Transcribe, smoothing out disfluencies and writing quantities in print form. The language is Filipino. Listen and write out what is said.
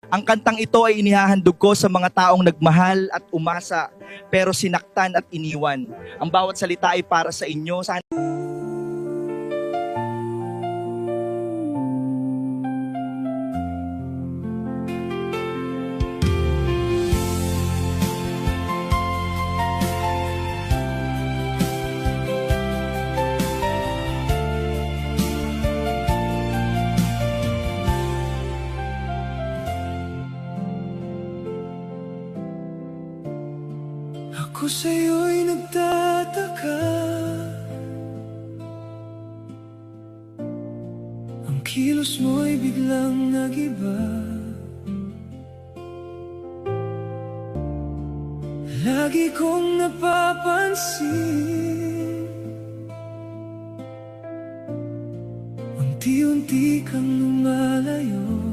Ang kantang ito ay inihahandog ko sa mga taong nagmahal at umasa, pero sinaktan at iniwan. Ang bawat salita ay para sa inyo. Sana ako sa'yo'y nagtataka. Ang kilos mo'y biglang nagiba. Lagi kong napapansin, unti-unti kang lumalayo.